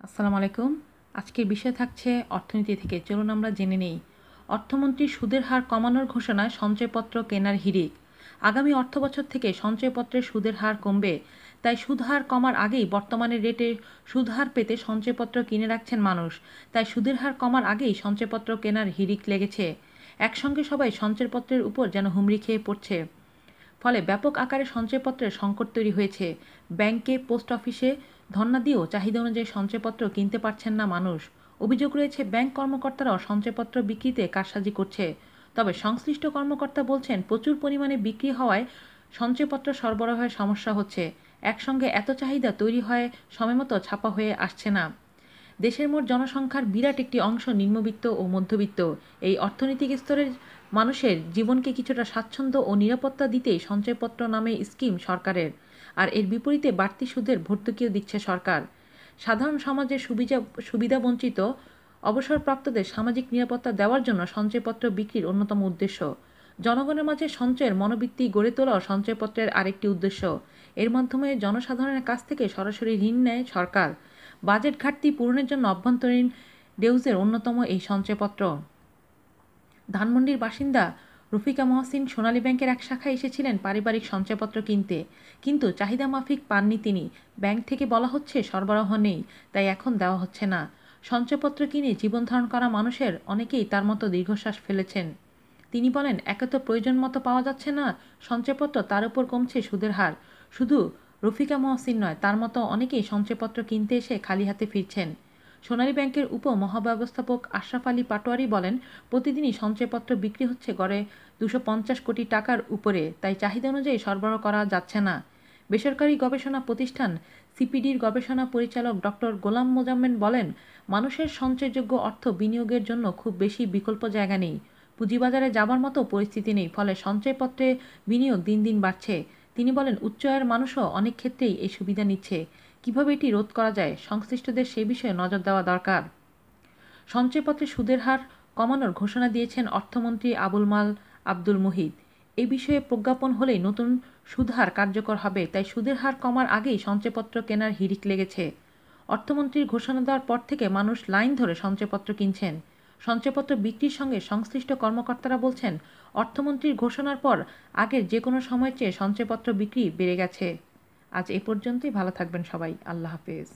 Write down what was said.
আসসালামু আলাইকুম। আজকের বিষয় থাকছে অর্থনীতি থেকে। চলুন আমরা জেনে নেই। অর্থমন্ত্রী সুদের হার কমানোর ঘোষণায় সঞ্চয়পত্র কেনার হিড়িক। আগামী অর্থবছর থেকে সঞ্চয়পত্রের সুদের হার কমবে, তাই সুদ হার কমার আগেই বর্তমানের রেটে সুদ হার পেতে সঞ্চয়পত্র কিনে রাখছেন মানুষ। তাই সুদের হার কমার আগেই সঞ্চয়পত্র কেনার হিড়িক লেগেছে। একসঙ্গে সবাই সঞ্চয়পত্রের উপর যেন হুমড়ি খেয়ে পড়ছে। ফলে ব্যাপক আকারে সঞ্চয়পত্রের সংকট তৈরি হয়েছে। ব্যাংকে, পোস্ট অফিসে ধর্ণা দিয়েও চাহিদা অনুযায়ী সঞ্চয়পত্র কিনতে পারছেন না মানুষ। অভিযোগ রয়েছে ব্যাংক কর্মকর্তারাও সঞ্চয়পত্র বিক্রিতে কারসাজি করছে। তবে সংশ্লিষ্ট কর্মকর্তা বলছেন প্রচুর পরিমাণে বিক্রি হওয়ায় সঞ্চয়পত্র সরবরাহের সমস্যা হচ্ছে। একসঙ্গে এত চাহিদা তৈরি হয় সময়মতো ছাপা হয়ে আসছে না। দেশের মোট জনসংখ্যার বিরাট একটি অংশ নিম্নবিত্ত ও মধ্যবিত্ত। এই অর্থনৈতিক স্তরের মানুষের জীবনকে কিছুটা স্বাচ্ছন্দ্য ও নিরাপত্তা দিতেই সঞ্চয়পত্র নামে স্কিম সরকারের। আর এর বিপরীতে বাড়তি সুদের ভর্তুকিও দিচ্ছে সরকার। সাধারণ সমাজের সুবিধাবঞ্চিত অবসরপ্রাপ্তদের সামাজিক নিরাপত্তা দেওয়ার জন্য সঞ্চয়পত্র বিক্রির অন্যতম উদ্দেশ্য। জনগণের মাঝে সঞ্চয়ের মনোবৃত্তি গড়ে তোলাও সঞ্চয়পত্রের আরেকটি উদ্দেশ্য। এর মাধ্যমে জনসাধারণের কাছ থেকে সরাসরি ঋণ নেয় সরকার। বাজেট ঘাটতি পূরণের জন্য অভ্যন্তরীণ ডেউজের অন্যতম এই সঞ্চয়পত্র। ধানমন্ডির বাসিন্দা রফিকা মহসিন সোনালী ব্যাংকের এক শাখায় এসেছিলেন পারিবারিক সঞ্চয়পত্র কিনতে, কিন্তু চাহিদা মাফিক পাননি তিনি। ব্যাংক থেকে বলা হচ্ছে সরবরাহ নেই, তাই এখন দেওয়া হচ্ছে না। সঞ্চয়পত্র কিনে জীবন ধারণ করা মানুষের অনেকেই তার মতো দীর্ঘশ্বাস ফেলেছেন। তিনি বলেন, একে তো প্রয়োজন মতো পাওয়া যাচ্ছে না সঞ্চয়পত্র, তার উপর কমছে সুদের হার। শুধু রফিকা মহসিন নয়, তার মতো অনেকেই সঞ্চয়পত্র কিনতে এসে খালি হাতে ফিরছেন। সোনালী ব্যাংকের উপমহাব্যবস্থাপক আশরাফ আলী পাটোয়ারি বলেন, প্রতিদিনই সঞ্চয়পত্র বিক্রি হচ্ছে গড়ে 250 কোটি টাকার উপরে, তাই চাহিদা অনুযায়ী সরবরাহ করা যাচ্ছে না। বেসরকারি গবেষণা প্রতিষ্ঠান সিপিডির গবেষণা পরিচালক ডক্টর গোলাম মোজাম্মেল বলেন, মানুষের সঞ্চয়যোগ্য অর্থ বিনিয়োগের জন্য খুব বেশি বিকল্প জায়গা নেই। পুঁজিবাজারে যাবার মতো পরিস্থিতি নেই, ফলে সঞ্চয়পত্রে বিনিয়োগ দিন দিন বাড়ছে। তিনি বলেন, উচ্চ আয়ের মানুষও অনেক ক্ষেত্রেই এই সুবিধা নিচ্ছে। কিভাবে এটি রোধ করা যায়, সংশ্লিষ্টদের সে বিষয়ে নজর দেওয়া দরকার। সঞ্চয়পত্রে সুদের হার কমানোর ঘোষণা দিয়েছেন অর্থমন্ত্রী আবুল মাল আব্দুল মুহিত। এ বিষয়ে প্রজ্ঞাপন হলেই নতুন সুদ হার কার্যকর হবে, তাই সুদের হার কমার আগেই সঞ্চয়পত্র কেনার হিড়িক লেগেছে। অর্থমন্ত্রীর ঘোষণা দেওয়ার পর থেকে মানুষ লাইন ধরে সঞ্চয়পত্র কিনছেন। সঞ্চয়পত্র বিক্রির সঙ্গে সংশ্লিষ্ট কর্মকর্তারা বলছেন, অর্থমন্ত্রীর ঘোষণার পর আগের যে কোনো সময়ের চেয়ে সঞ্চয়পত্র বিক্রি বেড়ে গেছে। আজ এ পর্যন্তই। ভালো থাকবেন সবাই। আল্লাহ হাফেজ।